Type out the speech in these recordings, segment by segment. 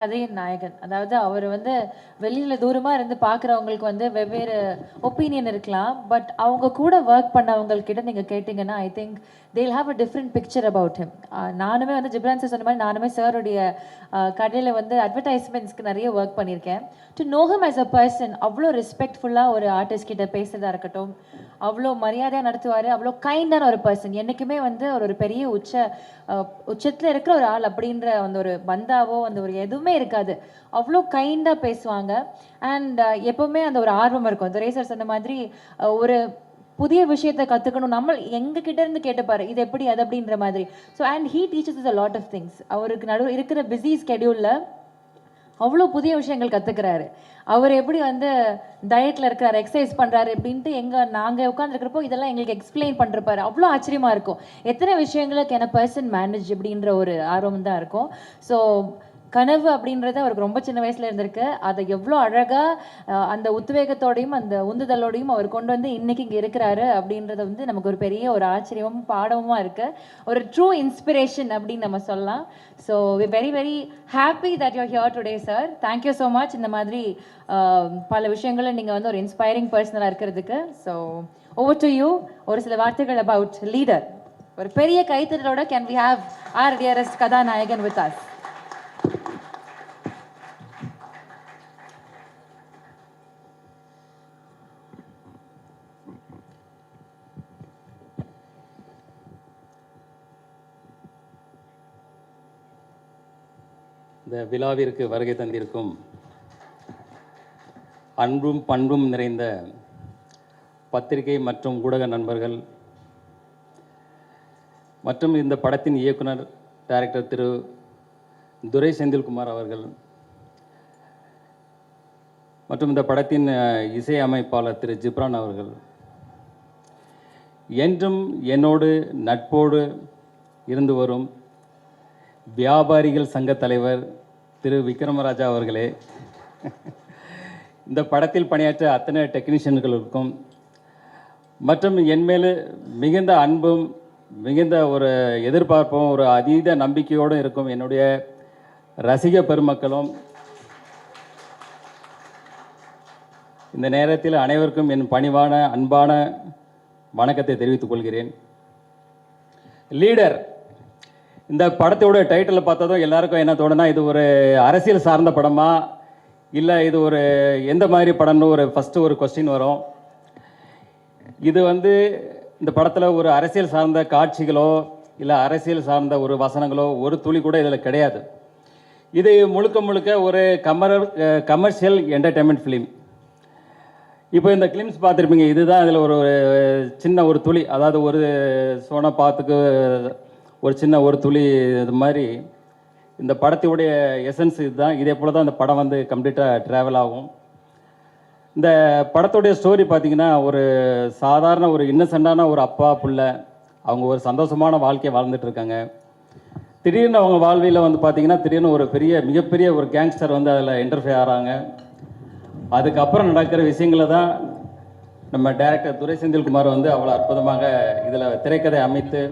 கதையின் நாயகன். அதாவது அவர் வந்து வெளியில தூரமா இருந்து பார்க்குறவங்களுக்கு வந்து வெவ்வேறு ஒப்பீனியன் இருக்கலாம். பட் அவங்க கூட வொர்க் பண்ணவங்ககிட்ட நீங்க கேட்டீங்கன்னா, I think they'll have a different picture about him. நானுமே வந்து ஜிப்ரான் சார் சொன்ன மாரி நானுமே சாருடைய கடையில வந்து அட்வர்டைஸ்மெண்ட்ஸ்க்கு நிறைய ஒர்க் பண்ணியிருக்கேன். To know him as a person அவ்வளோ ரெஸ்பெக்ட்ஃபுல்லாக ஒரு ஆர்டிஸ்ட் கிட்ட பேசுறதா இருக்கட்டும், அவ்வளோ மரியாதையாக நடத்துவார். அவ்வளோ கைண்டான ஒரு பர்சன். என்றைக்குமே வந்து ஒரு பெரிய உச்சத்தில் இருக்கிற ஒரு ஆள் அப்படின்ற அந்த ஒரு பந்தாவோ அந்த ஒரு எதுவுமே இருக்காது. அவ்வளோ கைண்டாக பேசுவாங்க. அண்ட் எப்போவுமே அந்த ஒரு ஆர்வம் இருக்கும். துரை சார் சொன்ன மாதிரி ஒரு புதிய விஷயத்தை கற்றுக்கணும். நம்ம எங்ககிட்ட இருந்து கேட்டுப்பாரு, இது எப்படி அது அப்படின்ற மாதிரி. So and he teachers is a lot of things. அவருக்கு நடுவு இருக்கிற பிஸி ஸ்கெடியூலில் அவ்வளோ புதிய விஷயங்கள் கற்றுக்கிறாரு. அவர் எப்படி வந்து டயட்டில் இருக்கிறாரு, எக்ஸசைஸ் பண்ணுறாரு அப்படின்ட்டு நாங்கள் உட்காந்துருக்கிறப்போ இதெல்லாம் எங்களுக்கு எக்ஸ்பிளைன் பண்ணுறப்பாரு. அவ்வளோ ஆச்சரியமாக இருக்கும். எத்தனை விஷயங்களை கேன் அ பர்சன் மேனேஜ் அப்படின்ற ஒரு ஆர்வம் தான் இருக்கும். ஸோ கனவு அப்படின்றது அவருக்கு ரொம்ப சின்ன வயசுல இருந்திருக்கு. அதை எவ்வளோ அழகாக அந்த உத்வேகத்தோடையும் அந்த உந்துதலோடையும் அவர் கொண்டு வந்து இன்னைக்கு இங்கே இருக்கிறாரு அப்படின்றது வந்து நமக்கு ஒரு பெரிய ஒரு ஆச்சரியமும் பாடமுமா இருக்கு. ஒரு ட்ரூ இன்ஸ்பிரேஷன் அப்படின்னு நம்ம சொல்லலாம். So we very very happy that you here today sir. Thank you so much. இந்த மாதிரி பல விஷயங்களை நீங்கள் வந்து ஒரு இன்ஸ்பைரிங் பர்சனலாக இருக்கிறதுக்கு. So over to you. ஒரு சில வார்த்தைகள் அபவுட் லீடர். ஒரு பெரிய கைத்தறலோட can we have our dearest கதாநாயகன் வித் அஸ். இந்த விழாவிற்கு வருகை தந்திருக்கும் அன்பும் பண்பும் நிறைந்த பத்திரிகை மற்றும் ஊடக நண்பர்கள் மற்றும் இந்த படத்தின் இயக்குனர் டைரக்டர் திரு துரை செந்தில்குமார் அவர்கள் மற்றும் இந்த படத்தின் இசை அமைப்பாளர் திரு ஜிப்ரான் அவர்கள், என்றும் என்னோடு நட்போடு இருந்து வரும் வியாபாரிகள் சங்க தலைவர் திரு விக்ரமராஜா அவர்களே, இந்த படத்தில் பணியாற்ற அத்தனை டெக்னீஷியன்களுக்கும் மற்றும் என் மேல் மிகுந்த அன்பும் மிகுந்த ஒரு எதிர்பார்ப்பும் ஒரு அதீத நம்பிக்கையோடு இருக்கும் என்னுடைய ரசிக பெருமக்களும், இந்த நேரத்தில் அனைவருக்கும் என் பணிவான அன்பான வணக்கத்தை தெரிவித்துக் கொள்கிறேன். லீடர் இந்த படத்தோட டைட்டில் பார்த்ததும் எல்லாருக்கும் என்ன தோணுனா, இது ஒரு அரசியல் சார்ந்த படமா இல்லை இது ஒரு எந்த மாதிரி படம்னு ஃபஸ்ட்டு ஒரு கொஸ்டின் வரும். இது வந்து இந்த படத்தில் ஒரு அரசியல் சார்ந்த காட்சிகளோ இல்லை அரசியல் சார்ந்த ஒரு வசனங்களோ ஒரு துளி கூட இதில் கிடையாது. இது முழுக்க முழுக்க ஒரு கமர்ஷியல் என்டர்டெயின்மெண்ட் ஃபிலிம். இப்போ இந்த கிளிம்ஸ் பார்த்துருப்பீங்க. இதுதான் இதில் ஒரு சின்ன ஒரு துளி, அதாவது ஒரு சோனா பாத்துக்கு ஒரு சின்ன ஒரு துளி. இது மாதிரி இந்த படத்துடைய எசன்ஸ் இதுதான். இதே போல் தான் இந்த படம் வந்து கம்ப்ளீட்டாக ட்ராவல் ஆகும். இந்த படத்துடைய ஸ்டோரி பார்த்திங்கன்னா, ஒரு சாதாரண ஒரு இன்னசென்டான ஒரு அப்பா புள்ள, அவங்க ஒரு சந்தோஷமான வாழ்க்கையை வாழ்ந்துட்டுருக்காங்க. திடீர்னு அவங்க வாழ்வியில் வந்து பார்த்திங்கன்னா திடீர்னு ஒரு மிகப்பெரிய ஒரு கேங்ஸ்டர் வந்து அதில் இன்டர்ஃபியர் ஆகிறாங்க. அதுக்கப்புறம் நடக்கிற விஷயங்களை தான் நம்ம டைரக்டர் துரை செந்தில்குமார் வந்து அவ்வளோ அற்புதமாக இதில் திரைக்கதை அமைத்து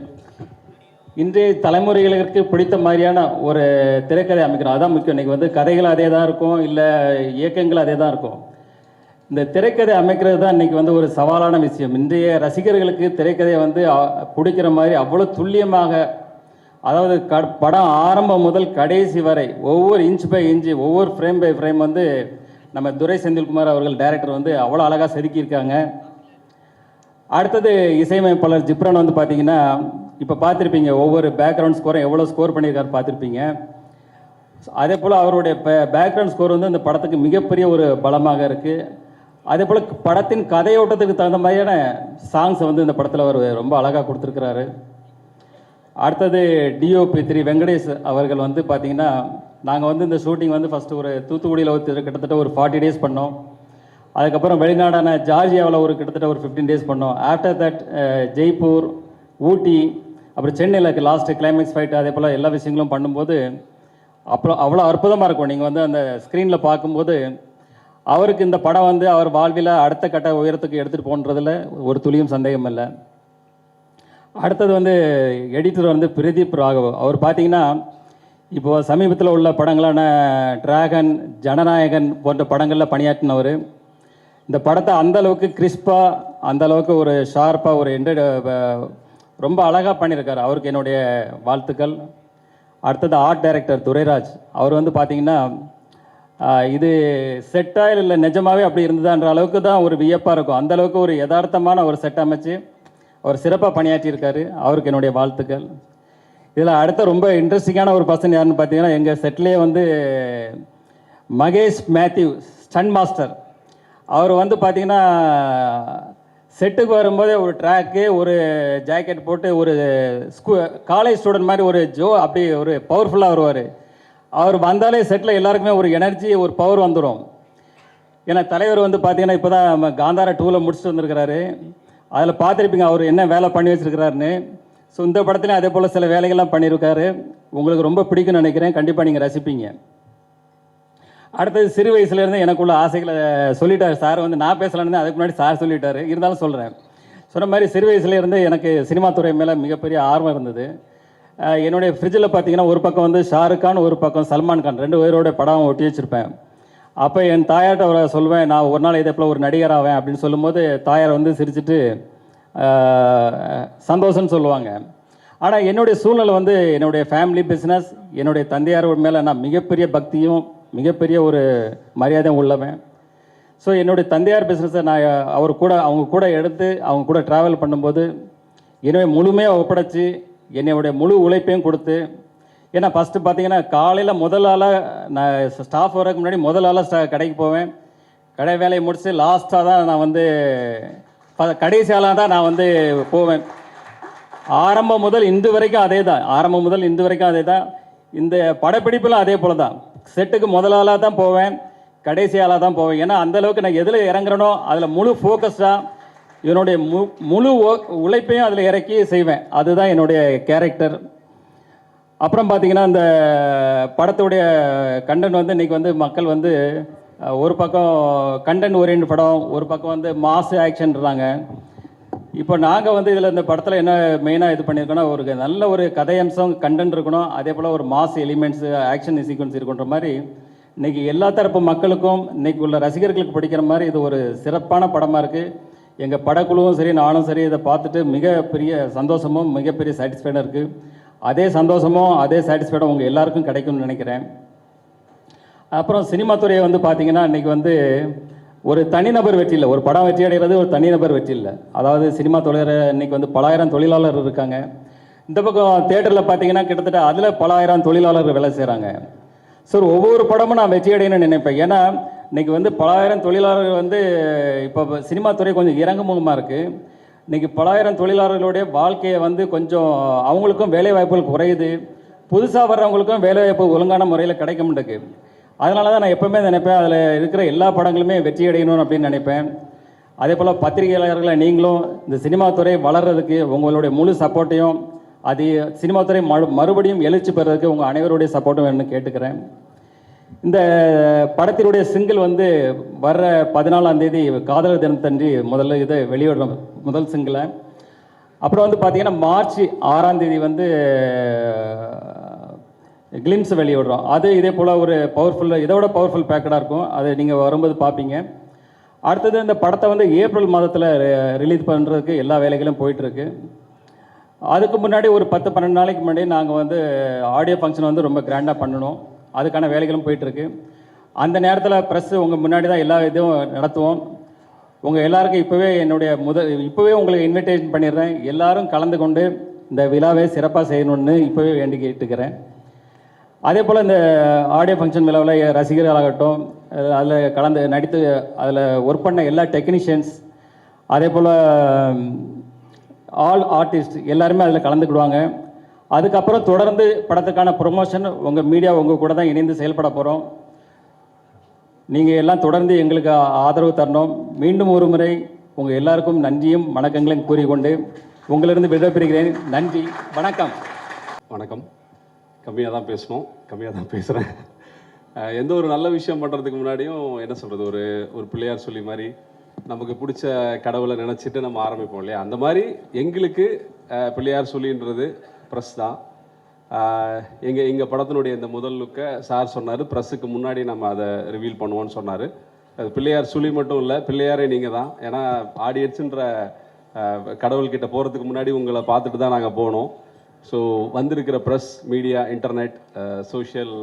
இன்றைய தலைமுறைகளுக்கு பிடித்த மாதிரியான ஒரு திரைக்கதை அமைக்கணும். அதுதான் முக்கியம். இன்றைக்கி வந்து கதைகள் அதே தான் இருக்கும், இல்லை இயக்கங்கள் அதே தான் இருக்கும். இந்த திரைக்கதை அமைக்கிறது தான் இன்றைக்கி வந்து ஒரு சவாலான விஷயம். இன்றைய ரசிகர்களுக்கு திரைக்கதையை வந்து பிடிக்கிற மாதிரி அவ்வளோ துல்லியமாக, அதாவது படம் ஆரம்பம் முதல் கடைசி வரை ஒவ்வொரு இன்ச் பை இன்ச்சு, ஒவ்வொரு ஃப்ரேம் பை ஃப்ரேம் வந்து நம்ம துரை செந்தில்குமார் அவர்கள் டைரக்டர் வந்து அவ்வளோ அழகாக செதுக்கியிருக்காங்க. அடுத்தது இசையமைப்பாளர் ஜிப்ரான் வந்து பார்த்திங்கன்னா, இப்போ பார்த்துருப்பீங்க ஒவ்வொரு பேக்ரவுண்ட் ஸ்கோரும் எவ்வளோ ஸ்கோர் பண்ணியிருக்காரு பார்த்துருப்பீங்க. அதே போல் அவருடைய பேக்ரவுண்ட் ஸ்கோர் வந்து இந்த படத்துக்கு மிகப்பெரிய ஒரு பலமாக இருக்குது. அதே போல் படத்தின் கதையோட்டத்துக்கு தகுந்த மாதிரியான சாங்ஸை வந்து இந்த படத்தில் அவர் ரொம்ப அழகாக கொடுத்துருக்கிறாரு. அடுத்தது டிஓபி திரு வெங்கடேஷ் அவர்கள் வந்து பார்த்திங்கன்னா, நாங்கள் வந்து இந்த ஷூட்டிங் வந்து ஃபஸ்ட்டு ஒரு தூத்துக்குடியில் கிட்டத்தட்ட ஒரு 40 டேஸ் பண்ணோம். அதுக்கப்புறம் வெளிநாடான ஜார்ஜியாவில் கிட்டத்தட்ட ஒரு 15 டேஸ் பண்ணோம். ஆஃப்டர் தட் ஜெய்ப்பூர், ஊட்டி, அப்புறம் சென்னையில் லாஸ்ட்டு கிளைமேக்ஸ் ஃபைட், அதே போல் எல்லா விஷயங்களும் பண்ணும்போது அப்புறம் அவ்வளோ அற்புதமாக இருக்கும். நீங்கள் வந்து அந்த ஸ்க்ரீனில் பார்க்கும்போது அவருக்கு இந்த படம் வந்து அவர் வாழ்வில் அடுத்த கட்ட உயரத்துக்கு எடுத்துகிட்டு போன்றதில் ஒரு துளியும் சந்தேகம் இல்லை. அடுத்தது வந்து எடிட்டர் வந்து பிரதீப் ராகவ். அவர் பார்த்தீங்கன்னா இப்போது சமீபத்தில் உள்ள படங்களான டிராகன், ஜனநாயகன் போன்ற படங்களில் பணியாற்றினவர். இந்த படத்தை அந்தளவுக்கு கிறிஸ்பாக, அந்தளவுக்கு ஒரு ஷார்ப்பாக ஒரு ரொம்ப அழகாக பண்ணியிருக்காரு. அவருக்கு என்னுடைய வாழ்த்துக்கள். அடுத்தது ஆர்ட் டைரக்டர் துரைராஜ். அவர் வந்து பார்த்திங்கன்னா இது செட்டாக இல்லை நிஜமாகவே அப்படி இருந்ததான்ற அளவுக்கு தான் ஒரு வியப்பாக இருக்கும். அந்தளவுக்கு ஒரு யதார்த்தமான ஒரு செட் அமைச்சு அவர் சிறப்பாக பணியாற்றியிருக்காரு. அவருக்கு என்னுடைய வாழ்த்துக்கள். இதில் அடுத்த ரொம்ப இன்ட்ரெஸ்டிங்கான ஒரு பர்சன் யாருன்னு பார்த்தீங்கன்னா, எங்கள் செட்லேயே வந்து மகேஷ் மேத்யூ, ஸ்டன் மாஸ்டர். அவர் வந்து பார்த்திங்கன்னா செட்டுக்கு வரும்போதே ஒரு ட்ராக்கு, ஒரு ஜாக்கெட் போட்டு ஒரு காலேஜ் ஸ்டூடெண்ட் மாதிரி ஒரு அப்படி ஒரு பவர்ஃபுல்லாக வருவார். அவர் வந்தாலே செட்டில் எல்லாருக்குமே ஒரு எனர்ஜி, ஒரு பவர் வந்துடும். ஏன்னா தலைவர் வந்து பார்த்திங்கன்னா இப்போ தான் காந்தாரா 2ல் முடிச்சுட்டு வந்திருக்கிறாரு. அதில் பார்த்துருப்பீங்க அவர் என்ன வேலை பண்ணி வச்சுருக்கிறாருன்னு. ஸோ இந்த படத்துலையும் அதே போல் சில வேலைகள்லாம் பண்ணியிருக்காரு. உங்களுக்கு ரொம்ப பிடிக்கும்னு நினைக்கிறேன். கண்டிப்பாக நீங்கள் ரசிப்பீங்க. அடுத்தது சிறு வயசுலேருந்து எனக்குள்ள ஆசைகளை சொல்லிட்டார் சார். வந்து நான் பேசலான்னு அதுக்கு முன்னாடி சார் சொல்லிட்டார், இருந்தாலும் சொல்கிறேன். சொன்ன மாதிரி சிறு வயசுலேருந்து எனக்கு சினிமா துறை மேலே மிகப்பெரிய ஆர்வம் இருந்தது. என்னுடைய ஃப்ரிட்ஜில் பார்த்தீங்கன்னா ஒரு பக்கம் வந்து ஷாருக் கான், ஒரு பக்கம் சல்மான் கான், 2 பேரோட படம் ஒட்டி வச்சுருப்பேன். அப்போ என் தாயார்கிட்ட அவரை சொல்வேன், நான் ஒரு நாள் இதே போல் ஒரு நடிகர் ஆவேன் அப்படின்னு சொல்லும்போது தாயார் வந்து சிரிச்சுட்டு சந்தோஷம்னு சொல்லுவாங்க. ஆனால் என்னுடைய சூழ்நிலை வந்து என்னுடைய ஃபேமிலி பிஸ்னஸ், என்னுடைய தந்தையார் மேலே நான் மிகப்பெரிய பக்தியும் மிகப்பெரிய ஒரு மரியாதையும் உள்ளவன். ஸோ என்னுடைய தந்தையார் பிஸ்னஸை நான் அவங்க கூட எடுத்து அவங்க கூட ட்ராவல் பண்ணும்போது என்னுடைய முழுமையாக ஒப்படைச்சி என்னுடைய முழு உழைப்பையும் கொடுத்து, ஏன்னா ஃபஸ்ட்டு பார்த்தீங்கன்னா காலையில் முதல் ஆளாக நான் ஸ்டாஃப் வரதுக்கு முன்னாடி முதல் ஆளாக கடைக்கு போவேன். கடை வேலையை முடிச்சு லாஸ்ட்டாக தான் நான் வந்து கடைசி ஆளாக தான் நான் வந்து போவேன். ஆரம்பம் முதல் இன்று வரைக்கும் அதே தான். இந்த படப்பிடிப்பிலும் அதே போல் தான். செட்டுக்கு முதல் ஆளாக தான் போவேன், கடைசி ஆளாக தான் போவேன். ஏன்னா அந்தளவுக்கு நான் எதில் இறங்குறனோ அதில் முழு ஃபோக்கஸ்டாக என்னுடைய முழு உழைப்பையும் அதில் இறக்கி செய்வேன். அதுதான் என்னுடைய கேரக்டர். அப்புறம் பார்த்தீங்கன்னா இந்த படத்துடைய கண்டென்ட் வந்து இன்றைக்கி வந்து மக்கள் வந்து ஒரு பக்கம் கண்டென்ட் ஓரியன்ட் படம், ஒரு பக்கம் வந்து மாஸ் ஆக்ஷன்றாங்க. இப்போ நாங்கள் வந்து இதில் இந்த படத்தில் என்ன மெயினாக இது பண்ணியிருக்கோன்னா, ஒரு நல்ல ஒரு கதையம்சம் கண்டென்ட் இருக்கணும், அதே போல் ஒரு மாஸ் எலிமெண்ட்ஸு, ஆக்ஷன் சீக்வன்ஸ் இருக்குன்ற மாதிரி இன்றைக்கி எல்லா தரப்பு மக்களுக்கும் இன்றைக்கி உள்ள ரசிகர்களுக்கு பிடிக்கிற மாதிரி இது ஒரு சிறப்பான படமாக இருக்குது. எங்கள் படக்குழுவும் சரி, நானும் சரி, இதை பார்த்துட்டு மிகப்பெரிய சந்தோஷமும் மிகப்பெரிய சாட்டிஸ்ஃபைடாக இருக்குது. அதே சந்தோஷமும் அதே சாட்டிஸ்ஃபைடும் உங்கள் எல்லாருக்கும் கிடைக்கும்னு நினைக்கிறேன். அப்புறம் சினிமா துறையை வந்து பார்த்திங்கன்னா இன்றைக்கி வந்து ஒரு தனிநபர் வெற்றி இல்லை, ஒரு படம் வெற்றி அடைகிறது ஒரு தனிநபர் வெற்றி இல்லை. அதாவது சினிமா தொழில் இன்றைக்கி வந்து பல ஆயிரம் தொழிலாளர் இருக்காங்க. இந்த பக்கம் தேட்டரில் பார்த்தீங்கன்னா கிட்டத்தட்ட அதில் பல ஆயிரம் தொழிலாளர்கள் வேலை செய்கிறாங்க. ஸோ ஒவ்வொரு படமும் நான் வெற்றி அடையணும்னு நினைப்பேன். ஏன்னா இன்றைக்கி வந்து பல ஆயிரம் தொழிலாளர்கள் வந்து இப்போ சினிமா துறை கொஞ்சம் இறங்குமுகமாக இருக்குது. இன்றைக்கி பல ஆயிரம் தொழிலாளர்களுடைய வாழ்க்கையை வந்து கொஞ்சம் அவங்களுக்கும் வேலை வாய்ப்புகள் குறையுது, புதுசாக வர்றவங்களுக்கும் வேலைவாய்ப்பு ஒழுங்கான முறையில் கிடைக்க மாட்டேங்குது. அதனால தான் நான் எப்போவுமே நினைப்பேன், அதில் இருக்கிற எல்லா படங்களுமே வெற்றி அடையணும் அப்படின்னு நினைப்பேன். அதே போல் பத்திரிகையாளர்களை நீங்களும் இந்த சினிமா துறை வளர்கிறதுக்கு உங்களுடைய முழு சப்போர்ட்டையும், அது சினிமா துறை மறுபடியும் எழுச்சி பெறதுக்கு உங்கள் அனைவருடைய சப்போர்ட்டும் வேணும்னு கேட்டுக்கிறேன். இந்த படத்தினுடைய சிங்கிள் வந்து வர்ற 14ஆம் தேதி காதலர் தினத்தன்றி முதல்ல இதை வெளியிடுறோம், முதல் சிங்கிளை. அப்புறம் வந்து பார்த்திங்கன்னா மார்ச் 6ஆம் தேதி வந்து கிளிம்ஸ் வெளியிடுறோம். அது இதே போல் ஒரு பவர்ஃபுல்லாக, இதோட பவர்ஃபுல் பேக்கடாக இருக்கும். அது நீங்கள் வரும்போது பார்ப்பீங்க. அடுத்தது இந்த படத்தை வந்து ஏப்ரல் மாதத்தில் ரிலீஸ் பண்ணுறதுக்கு எல்லா வேலைகளும் போயிட்டுருக்கு. அதுக்கு முன்னாடி ஒரு 10-12 நாளைக்கு முன்னாடி நாங்கள் வந்து ஆடியோ ஃபங்க்ஷன் வந்து ரொம்ப கிராண்டாக பண்ணணும். அதுக்கான வேலைகளும் போயிட்டுருக்கு. அந்த நேரத்தில் ப்ரெஸ்ஸு உங்கள் முன்னாடி தான் எல்லா இதுவும் நடத்துவோம். உங்கள் எல்லாருக்கும் இப்போவே உங்களுக்கு இன்விடேஷன் பண்ணிடுறேன். எல்லாரும் கலந்து கொண்டு இந்த விழாவை சிறப்பாக செய்யணும்னு இப்போவே வேண்டி கேட்டுக்கிறேன். அதே போல் இந்த ஆடியோ ஃபங்க்ஷன் விழாவில் ரசிகர்களாகட்டும், அதில் நடித்து அதில் ஒர்க் பண்ண எல்லா டெக்னீஷியன்ஸ், அதே போல் ஆல் ஆர்டிஸ்ட் எல்லாருமே அதில் கலந்துக்கிடுவாங்க. அதுக்கப்புறம் தொடர்ந்து படத்துக்கான ப்ரொமோஷன் உங்கள் மீடியா உங்கள் கூட தான் இணைந்து செயல்பட போகிறோம். நீங்கள் எல்லாம் தொடர்ந்து எங்களுக்கு ஆதரவு தரணும். மீண்டும் ஒரு முறை உங்கள் எல்லாருக்கும் நன்றியும் வணக்கங்களையும் கூறிக்கொண்டு உங்களிருந்து விடைபெறுகிறேன். நன்றி, வணக்கம். வணக்கம். கம்மியாக தான் பேசணும், கம்மியாக தான் பேசுகிறேன். எந்த ஒரு நல்ல விஷயம் பண்ணுறதுக்கு முன்னாடியும் என்ன சொல்கிறது, ஒரு பிள்ளையார் சொல்லி மாதிரி நமக்கு பிடிச்ச கடவுளை நினச்சிட்டு நம்ம ஆரம்பிப்போம் இல்லையா? அந்த மாதிரி எங்களுக்கு பிள்ளையார் சொல்லின்றது ப்ரெஸ் தான். எங்கள் படத்தினுடைய இந்த முதல் லுக்கை சார் சொன்னார், ப்ரெஸ்ஸுக்கு முன்னாடி நம்ம அதை ரிவீல் பண்ணுவோன்னு சொன்னார். அது பிள்ளையார் சுழி மட்டும் இல்லை, பிள்ளையாரே நீங்கள் தான். ஏன்னா ஆடியன்ஸுன்ற கடவுள்கிட்ட போகிறதுக்கு முன்னாடி உங்களை பார்த்துட்டு தான் நாங்கள் போனோம். ஸோ வந்திருக்கிற ப்ரெஸ், மீடியா, இன்டர்நெட், சோஷியல்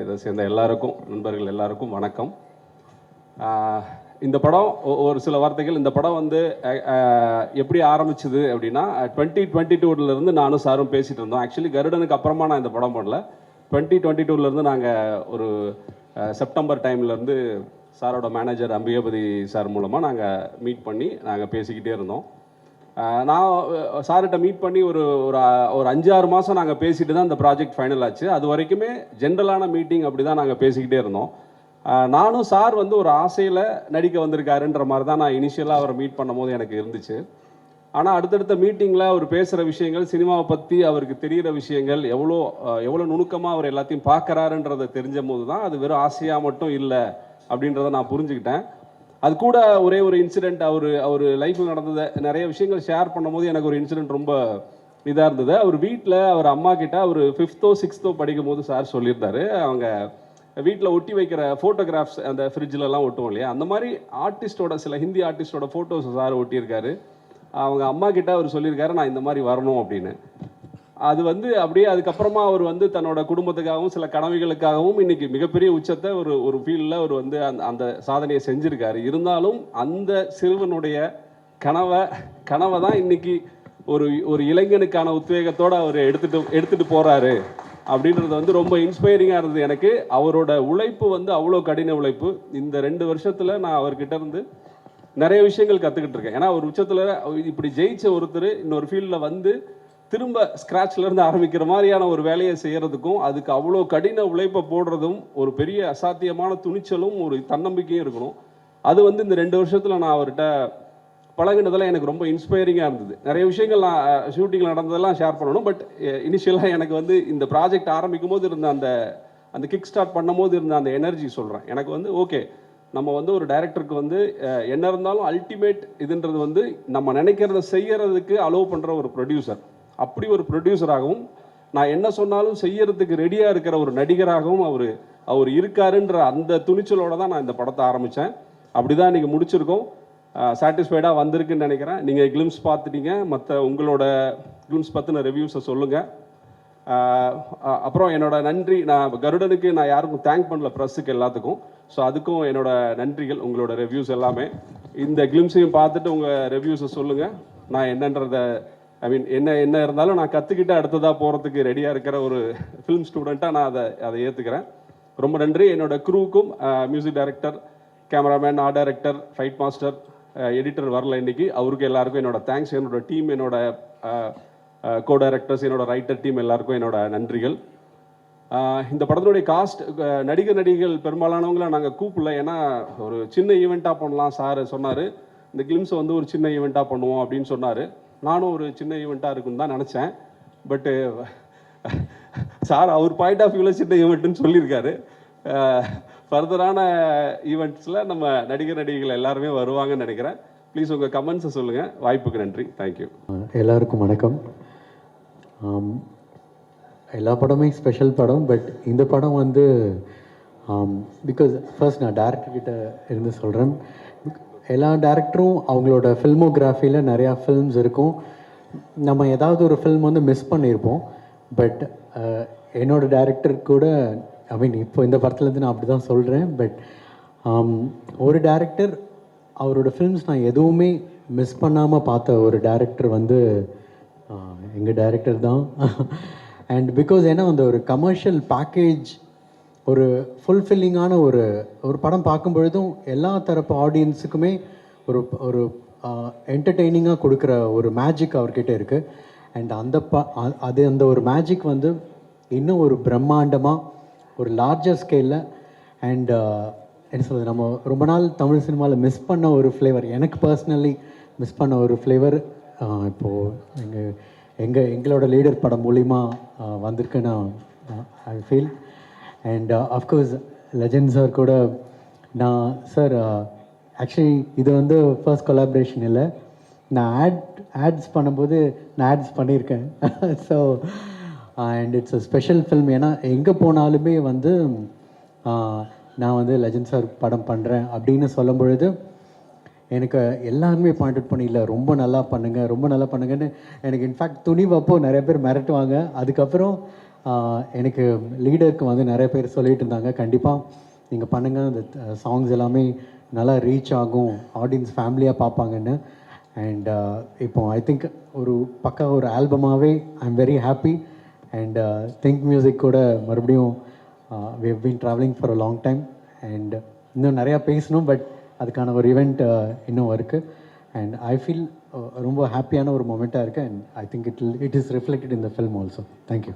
இதை சேர்ந்த எல்லாருக்கும், நண்பர்கள் எல்லாருக்கும் வணக்கம். இந்த படம் ஒரு சில வார்த்தைகள். இந்த படம் வந்து எப்படி ஆரம்பிச்சுது அப்படின்னா 2022 நானும் சாரும் பேசிகிட்டு இருந்தோம். ஆக்சுவலி கருடனுக்கு அப்புறமா நான் இந்த படம் பண்ணல. 2022 நாங்கள் ஒரு செப்டம்பர் டைம்லேருந்து சாரோட மேனேஜர் அம்பிகாபதி சார் மூலமாக நாங்கள் மீட் பண்ணி நாங்கள் பேசிக்கிட்டே இருந்தோம். நான் சார்கிட்ட மீட் பண்ணி ஒரு ஒரு 5-6 மாதம் நாங்கள் பேசிட்டு தான் இந்த ப்ராஜெக்ட் ஃபைனல் ஆச்சு. அது வரைக்குமே ஜென்ரலான மீட்டிங் அப்படி தான் நாங்கள் பேசிக்கிட்டே இருந்தோம். நானும் சார் வந்து ஒரு ஆசையில் நடிக்க வந்திருக்காருன்ற மாதிரி தான் நான் இனிஷியலாக அவரை மீட் பண்ணும் போது எனக்கு இருந்துச்சு. ஆனால் அடுத்தடுத்த மீட்டிங்கில் அவர் பேசுகிற விஷயங்கள், சினிமாவை பற்றி அவருக்கு தெரிகிற விஷயங்கள், எவ்வளோ நுணுக்கமாக அவர் எல்லாத்தையும் பார்க்குறாருன்றதை தெரிஞ்ச போது தான் அது வெறும் ஆசையாக மட்டும் இல்லை அப்படின்றத நான் புரிஞ்சுக்கிட்டேன். அது கூட ஒரே ஒரு இன்சிடெண்ட், அவர் லைஃப்பில் நடந்ததை நிறைய விஷயங்கள் ஷேர் பண்ணும்போது எனக்கு ஒரு இன்சிடெண்ட் ரொம்ப இதாக இருந்தது. அவர் வீட்டில் அவர் அம்மா கிட்ட அவர் 5th 6th படிக்கும் போது சார் சொல்லியிருந்தாரு, அவங்க வீட்டில் ஒட்டி வைக்கிற ஃபோட்டோகிராஃப்ஸ் அந்த ஃப்ரிட்ஜிலலாம் ஒட்டுவோம் இல்லையா, அந்த மாதிரி ஆர்டிஸ்டோட, சில ஹிந்தி ஆர்டிஸ்டோட ஃபோட்டோஸ் சார் ஒட்டியிருக்காரு. அவங்க அம்மா கிட்ட அவர் சொல்லியிருக்காரு, நான் இந்த மாதிரி வரணும் அப்படின்னு. அது வந்து அப்படியே அதுக்கப்புறமா அவர் வந்து தன்னோட குடும்பத்துக்காகவும் சில கனவுகளுக்காகவும் இன்னைக்கு மிகப்பெரிய உச்சத்தை ஒரு ஃபீல்டில் அவர் வந்து அந்த சாதனையை செஞ்சுருக்காரு. இருந்தாலும் அந்த சிறுவனுடைய கனவை தான் இன்னைக்கு ஒரு இளைஞனுக்கான உத்வேகத்தோடு அவர் எடுத்துட்டு போகிறாரு அப்படின்றது வந்து ரொம்ப இன்ஸ்பைரிங்காக இருந்தது எனக்கு. அவரோட உழைப்பு வந்து அவ்வளோ கடின உழைப்பு. இந்த 2 வருஷத்தில் நான் அவர்கிட்ட இருந்து நிறைய விஷயங்கள் கற்றுக்கிட்டு இருக்கேன். ஏன்னா ஒரு உச்சத்தில் இப்படி ஜெயிச்ச ஒருத்தர் இன்னொரு ஃபீல்டில் வந்து திரும்ப ஸ்க்ராட்ச்லேருந்து ஆரம்பிக்கிற மாதிரியான ஒரு வேலையை செய்கிறதுக்கும், அதுக்கு அவ்வளோ கடின உழைப்பை போடுறதும், ஒரு பெரிய அசாத்தியமான துணிச்சலும் ஒரு தன்னம்பிக்கையும் இருக்கணும். அது வந்து இந்த 2 வருஷத்தில் நான் அவர்கிட்ட பழகினதெல்லாம் எனக்கு ரொம்ப இன்ஸ்பைரிங்காக இருந்தது. நிறைய விஷயங்கள் நான் ஷூட்டிங்கில் நடந்ததெல்லாம் ஷேர் பண்ணணும். பட் இனிஷியலாக எனக்கு வந்து இந்த ப்ராஜெக்ட் ஆரம்பிக்கும் போது இருந்த அந்த கிக் ஸ்டார்ட் பண்ணும் போது இருந்த அந்த எனர்ஜி சொல்கிறேன். எனக்கு வந்து ஓகே, நம்ம வந்து ஒரு டைரக்டருக்கு வந்து என்ன இருந்தாலும் அல்டிமேட் இதுன்றது வந்து நம்ம நினைக்கிறத செய்யறதுக்கு அலோவ் பண்ணுற ஒரு ப்ரொடியூசர். அப்படி ஒரு ப்ரொடியூசராகவும் நான் என்ன சொன்னாலும் செய்யறதுக்கு ரெடியாக இருக்கிற ஒரு நடிகராகவும் அவர் இருக்காருன்ற அந்த துணிச்சலோடு தான் நான் இந்த படத்தை ஆரம்பித்தேன். அப்படி தான் இன்றைக்கி முடிச்சிருக்கோம். சாட்டிஸ்ஃபைடாக வந்திருக்குன்னு நினைக்கிறேன். நீங்கள் கிளிம்ஸ் பார்த்துட்டீங்க. மற்ற உங்களோட கிளிம்ஸ் பற்றின ரிவ்யூஸை சொல்லுங்கள். அப்புறம் என்னோட நன்றி, நான் கருடனுக்கு நான் யாருக்கும் தேங்க் பண்ணல, ப்ரெஸ்ஸுக்கு எல்லாத்துக்கும். ஸோ அதுக்கும் என்னோட நன்றிகள். உங்களோட ரிவ்யூஸ் எல்லாமே இந்த கிளிம்ஸையும் பார்த்துட்டு உங்கள் ரிவ்யூஸை சொல்லுங்கள். நான் என்னன்றதை என்ன இருந்தாலும் நான் கற்றுக்கிட்டு அடுத்ததாக போகிறதுக்கு ரெடியாக இருக்கிற ஒரு ஃபிலிம் ஸ்டூடெண்ட்டாக நான் அதை ஏற்றுக்கிறேன். ரொம்ப நன்றி. என்னோட க்ரூவுக்கும், music director, cameraman, art director, fight master, editor வரல இன்னைக்கு, அவருக்கு எல்லாருக்கும் என்னோட தேங்க்ஸ். என்னோட டீம், என்னோட கோ டைரக்டர்ஸ், என்னோட ரைட்டர் டீம் எல்லாருக்கும் என்னோட நன்றிகள். இந்த படத்தினுடைய காஸ்ட், நடிகர்கள் பெரும்பாலானவங்களை நாங்கள் கூப்பிடல. ஏன்னா ஒரு சின்ன ஈவெண்ட்டாக பண்ணலாம் சார் சொன்னார். இந்த கிளிம்ஸை வந்து ஒரு சின்ன ஈவெண்ட்டாக பண்ணுவோம் அப்படின்னு சொன்னார். நானும் ஒரு சின்ன ஈவெண்ட்டாக இருக்குன்னு தான் நினச்சேன். பட்டு சார் அவர் பாயிண்ட் ஆஃப் வியூவில் சின்ன ஈவெண்ட்டுன்னு சொல்லியிருக்காரு. ஃபர்தரான ஈவெண்ட்ஸில் நம்ம நடிகர்கள் எல்லாருமே வருவாங்கன்னு நினைக்கிறேன். ப்ளீஸ் உங்கள் கமெண்ட்ஸை சொல்லுங்கள். வாய்ப்புக்கு நன்றி. தேங்க்யூ. எல்லாருக்கும் வணக்கம். எல்லா படமே ஸ்பெஷல் படம். பட் இந்த படம் வந்து பிகாஸ் ஃபர்ஸ்ட் நான் டேரக்டர்கிட்ட இருந்து சொல்கிறேன். எல்லா டேரக்டரும் அவங்களோட ஃபில்மோகிராஃபியில் நிறையா ஃபில்ம்ஸ் இருக்கும். நம்ம ஏதாவது ஒரு ஃபில்ம் வந்து மிஸ் பண்ணியிருப்போம். பட் என்னோடய டேரக்டர் கூட இப்போ இந்த படத்துலேருந்து நான் அப்படி தான் சொல்கிறேன். பட் ஒரு டேரக்டர் அவரோட ஃபில்ம்ஸ் நான் எதுவுமே மிஸ் பண்ணாமல் பார்த்த ஒரு டேரக்டர் வந்து எங்கள் டேரக்டர் தான். அண்ட் பிகாஸ் ஏன்னா அந்த ஒரு கமர்ஷியல் பேக்கேஜ், ஒரு ஃபுல்ஃபில்லிங்கான ஒரு படம் பார்க்கும் பொழுதும் எல்லா தரப்பு ஆடியன்ஸுக்குமே ஒரு என்டர்டெய்னிங்காக கொடுக்குற ஒரு மேஜிக் அவர்கிட்ட இருக்குது. அண்ட் அந்த ஒரு மேஜிக் வந்து இன்னும் ஒரு பிரம்மாண்டமாக ஒரு லார்ஜர் ஸ்கேலில் அண்ட் என்ன சொல்கிறது, நம்ம ரொம்ப நாள் தமிழ் சினிமாவில் மிஸ் பண்ண ஒரு ஃப்ளேவர், எனக்கு பர்சனலி மிஸ் பண்ண ஒரு ஃப்ளேவர் இப்போது எங்களோட லீடர் படம் மூலிமா வந்திருக்குன்னு I feel. And of course legend sir கூட நான் சார் ஆக்சுவலி இது வந்து ஃபர்ஸ்ட் கொலாபரேஷன் இல்லை. நான் ஆட்ஸ் பண்ணும்போது நான் ஆட்ஸ் பண்ணியிருக்கேன். So and it's a special film. ஏன்னா எங்கே போனாலுமே வந்து நான் வந்து லெஜண்ட் சார் படம் பண்ணுறேன் அப்படின்னு சொல்லும் பொழுது எனக்கு எல்லாருமே பாயிண்ட் அவுட் பண்ணி இல்லை ரொம்ப நல்லா பண்ணுங்க ரொம்ப நல்லா பண்ணுங்கன்னு எனக்கு இன்ஃபேக்ட் துணிவப்போ நிறைய பேர் மிரட்டுவாங்க. அதுக்கப்புறம் எனக்கு லீடருக்கு வந்து நிறைய பேர் சொல்லிட்டு இருந்தாங்க கண்டிப்பாக நீங்கள் பண்ணுங்கள், அந்த சாங்ஸ் எல்லாமே நல்லா ரீச் ஆகும், ஆடியன்ஸ் ஃபேமிலியாக பார்ப்பாங்கன்னு. அண்ட் இப்போ ஐ திங்க் ஒரு பக்கா ஒரு ஆல்பமாகவே I am very happy. And think music கூட மறுபடியும் we have been travelling for a long time. And இன்னும் நிறையா பேசணும், பட் அதுக்கான ஒரு ஈவெண்ட் இன்னும் இருக்குது. அண்ட் ஐ ஃபீல் ரொம்ப ஹாப்பியான ஒரு மொமெண்ட்டாக இருக்குது. And I think it is reflected in the film also. Thank you.